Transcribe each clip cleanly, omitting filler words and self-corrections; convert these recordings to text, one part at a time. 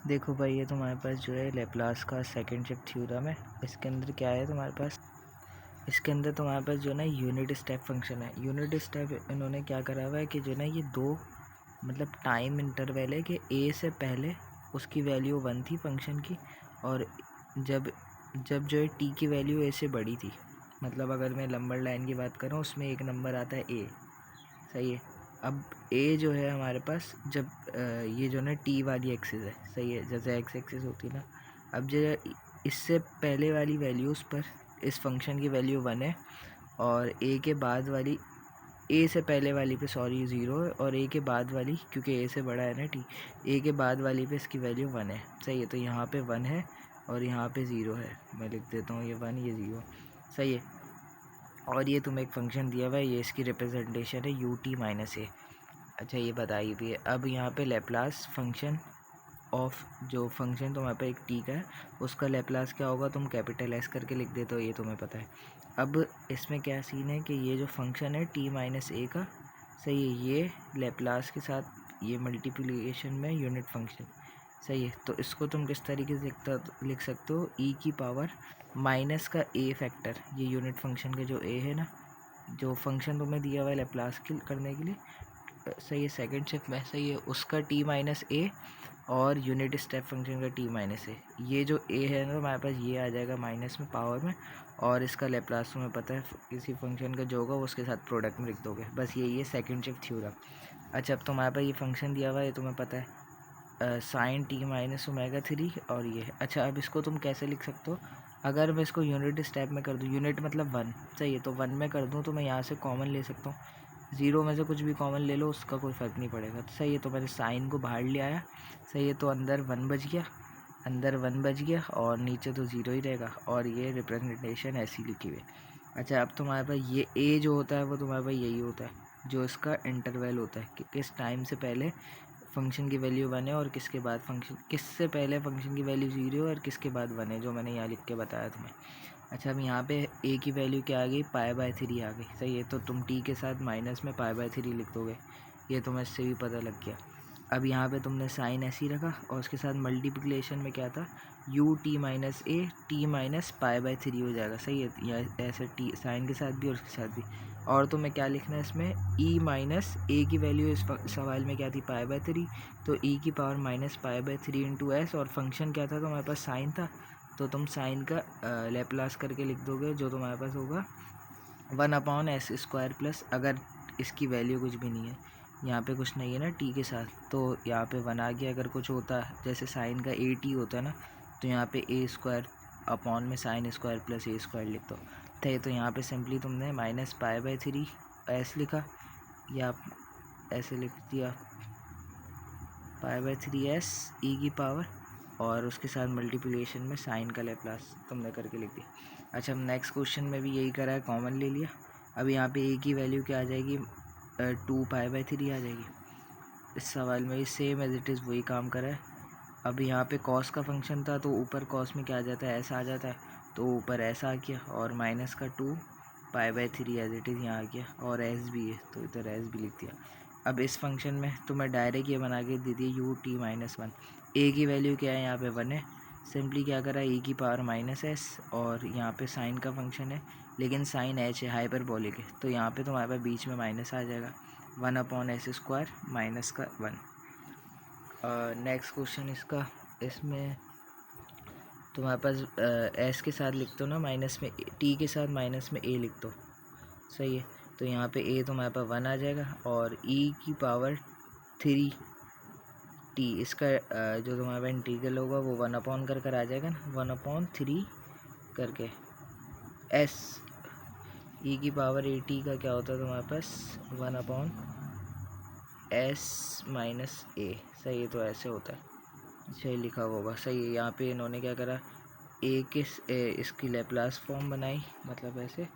देखो भाई, ये तुम्हारे पास जो है लेप्लास का सेकंड शिफ्ट थ्योरम है। इसके अंदर क्या है तुम्हारे पास, इसके अंदर तुम्हारे पास जो है ना यूनिट स्टेप फंक्शन है। यूनिट स्टेप इन्होंने क्या करा हुआ है कि जो है ना ये दो मतलब टाइम इंटरवल है कि ए से पहले उसकी वैल्यू 1 थी फंक्शन की, और जब जब जो है टी की वैल्यू ए से बड़ी थी। मतलब अगर मैं लंबर लाइन की बात करूँ उसमें एक नंबर आता है ए, सही है। अब ए जो है हमारे पास जब ये जो ना टी वाली एक्सिस है, सही है, जैसे एक्स एक्सिस होती है ना। अब जो इससे पहले वाली वैल्यूज़ पर इस फंक्शन की वैल्यू 1 है, और ए के बाद वाली, ए से पहले वाली पे सॉरी 0 है, और ए के बाद वाली क्योंकि ए से बड़ा है ना टी, ए के बाद वाली पे इसकी वैल्यू 1 है, सही है। तो यहाँ पे 1 है और यहाँ पे 0 है। मैं लिख देता हूँ ये 1 ये 0, सही है। और ये तुम्हें एक फंक्शन दिया हुआ है, ये इसकी रिप्रेजेंटेशन है यू टी माइनस ए। अच्छा, ये बताइए भी है। अब यहाँ पे लेप्लास फंक्शन ऑफ जो फंक्शन तुम्हारे पे एक टी का है उसका लेप्लास क्या होगा, तुम कैपिटल एस करके लिख देते हो, ये तुम्हें पता है। अब इसमें क्या सीन है कि ये जो फंक्शन है टी माइनस ए का, सही है, ये लेप्लास के साथ ये मल्टीप्लिकेशन में यूनिट फंक्शन, सही है। तो इसको तुम किस तरीके से लिख सकते हो, ई की पावर माइनस का ए फैक्टर, ये यूनिट फंक्शन का जो ए है ना, जो फंक्शन तुम्हें दिया हुआ है लेप्लास करने के लिए, सही है, सेकंड शिफ्ट में, सही है, उसका टी माइनस ए और यूनिट स्टेप फंक्शन का टी माइनस ए। ये जो ए है ना हमारे पास ये आ जाएगा माइनस में पावर में, और इसका लेप्लास तुम्हें पता है किसी फंक्शन का जो होगा वो उसके साथ प्रोडक्ट में लिख दोगे, बस यही है सेकंड शिफ्ट थ्योरम। अच्छा, अब तुम्हारे पास ये फंक्शन दिया हुआ है, ये तुम्हें पता है साइन टी माइनस ओमेगा 3, और ये है। अच्छा, अब इसको तुम कैसे लिख सकते हो, अगर मैं इसको यूनिट स्टेप में कर दूँ, यूनिट मतलब 1, सही है, तो 1 में कर दूँ तो मैं यहाँ से कॉमन ले सकता हूँ, 0 में से कुछ भी कॉमन ले लो, उसका कोई फ़र्क नहीं पड़ेगा, तो सही है। तो मैंने साइन को बाहर ले आया, सही है, तो अंदर 1 बच गया, अंदर 1 बच गया, और नीचे तो 0 ही रहेगा, और ये रिप्रेजेंटेशन ऐसी लिखी हुई है। अच्छा, अब तुम्हारे पास ये ए जो होता है वो तुम्हारे पास यही होता है जो इसका इंटरवल होता है कि किस टाइम से पहले फंक्शन की वैल्यू 1 है और किसके बाद फंक्शन, किससे पहले फंक्शन की वैल्यू 0 है और किसके बाद 1 है, जो मैंने यहाँ लिख के बताया तुम्हें। अच्छा, अब यहाँ पे ए की वैल्यू क्या आ गई, पाई/3 आ गई, सही है। तो तुम टी के साथ माइनस में पाई/3 लिख दोगे, ये तुम्हें इससे भी पता लग गया। अब यहाँ पे तुमने साइन ऐसे ही रखा, और उसके साथ मल्टीप्लिकेशन में क्या था, u t minus a t minus पाई/3 हो जाएगा, सही है, या ऐसे टी साइन के साथ भी और उसके साथ भी। और तुम्हें क्या लिखना है इसमें, ई माइनस ए की वैल्यू इस सवाल में क्या थी, पाई/3, तो ई की पावर माइनस पाई/3 इंटू एस, और फंक्शन क्या था, तुम्हारे पास साइन था, तो तुम साइन का लेप्लास करके लिख दोगे, जो तुम्हारे पास होगा 1/s² प्लस, अगर इसकी वैल्यू कुछ भी नहीं है, यहाँ पे कुछ नहीं है ना टी के साथ, तो यहाँ पे 1 आ गया। अगर कुछ होता है जैसे साइन का ए टी होता है ना, तो यहाँ पे a² में sin² प्लस a² लिख दो, तो यहाँ पे सिंपली तुमने माइनस पाई/3 एस लिखा, या ऐसे लिख दिया पाई/3 एस ई की पावर, और उसके साथ मल्टीप्लिकेशन में साइन का लेप्लास तुमने करके लिख दिया। अच्छा, हम नेक्स्ट क्वेश्चन में भी यही करा है, कॉमन ले लिया। अब यहाँ पे ए की वैल्यू क्या आ जाएगी, 2 पाई/3 आ जाएगी। इस सवाल में भी सेम एज इट इज़ वही काम करा है। अब यहाँ पे कॉस का फंक्शन था, तो ऊपर कॉस में क्या आ जाता है, ऐसा आ जाता है, तो ऊपर ऐसा आ गया, और माइनस का 2 पाई/3 एज इट इज़ यहाँ आ गया, और एस भी है तो इधर एस भी लिख दिया। अब इस फंक्शन में तो मैं डायरेक्ट ये बना के दे दी यू टी माइनस 1, ए की वैल्यू क्या है यहाँ पे 1 है, सिंपली क्या करा, ए की पावर माइनस एस, और यहाँ पे साइन का फंक्शन है लेकिन साइन एच है, हाइपरबोलिक है, तो यहाँ पे तुम्हारे पास बीच में माइनस आ जाएगा, 1/s² माइनस का 1। नेक्स्ट क्वेश्चन इसका, इसमें तुम्हारे पास एस के साथ लिख दो ना माइनस में, टी के साथ माइनस में ए लिख दो, सही है। तो यहाँ पे ए तुम्हारे पास 1 आ जाएगा, और ई की पावर 3 टी, इसका जो तुम्हारे पास इंटीग्रल होगा वो 1 कर आ जाएगा ना, 1/3 करके एस ई की पावर ए टी का क्या होता है तुम्हारे पास 1/s माइनस ए, सही है, तो ऐसे होता है, सही लिखा हुआ होगा, सही है। यहाँ पे इन्होंने क्या करा, इसकी लेप्लास फॉर्म बनाई, मतलब ऐसे,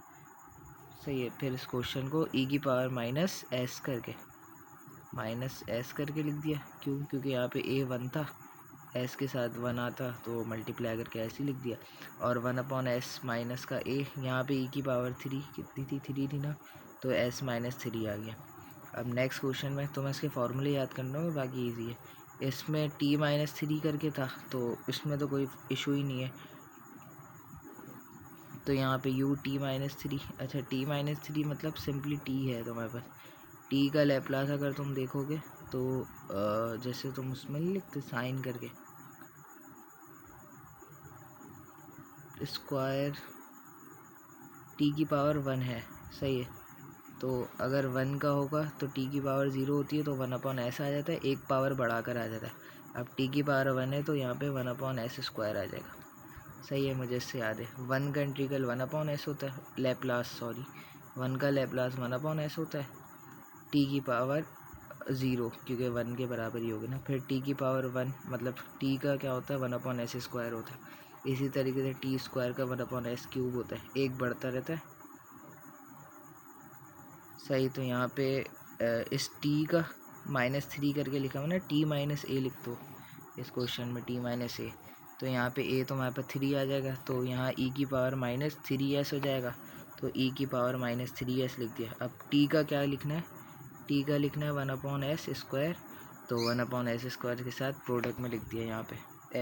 सही है। फिर इस क्वेश्चन को ई की पावर माइनस एस करके लिख दिया, क्योंकि यहाँ पे ए 1 था, एस के साथ 1 आता तो मल्टीप्लाई करके ऐसे लिख दिया, और 1/s माइनस का ए, यहाँ पे ई की पावर 3 कितनी थी, 3 थी ना, तो s माइनस 3 आ गया। अब नेक्स्ट क्वेश्चन में तुम्हें इसके फॉर्मूले याद करना होगा, बाकी ईजी है। इसमें t-3 करके था, तो इसमें तो कोई इशू ही नहीं है। तो यहाँ पे u(t-3), अच्छा t-3 मतलब सिंपली t है तुम्हारे पास। t का लैप्लास अगर तुम देखोगे तो जैसे तुम उसमें लिखते साइन करके स्क्वायर t⁻1 है, सही है। तो अगर 1 का होगा तो t⁻0 होती है, तो 1/s आ जाता है, एक पावर बढ़ाकर आ जाता है। अब t⁻1 है तो यहाँ पे 1/s² आ जाएगा, सही है, मुझे इससे याद है। 1 का इंटीग्रल 1/s होता है, लैप्लास 1 का लैप्लास 1/s होता है, t⁻0 क्योंकि 1 के बराबर ही होगी ना। फिर t⁻1 मतलब t का क्या होता है 1/s² होता है। इसी तरीके से t² का 1/s³ होता है, एक बढ़ता रहता है, सही। तो यहाँ पे इस t का -3 करके लिखा हुआ ना, t-a लिख दो इस क्वेश्चन में, t-a। तो यहाँ पे a तो हमारे पास 3 आ जाएगा, तो यहाँ e⁻³ हो जाएगा, तो e⁻³ लिख दिया। अब t का क्या लिखना है, t का लिखना है 1/s², तो 1/s² के साथ प्रोडक्ट में लिख दिया यहाँ पे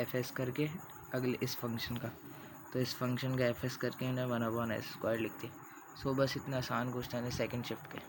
fs करके अगले इस फंक्शन का। तो इस फंक्शन का fs करके मैंने 1/s² लिख दिया। सो बस इतना आसान क्वेश्चन है सेकंड शिफ्ट के।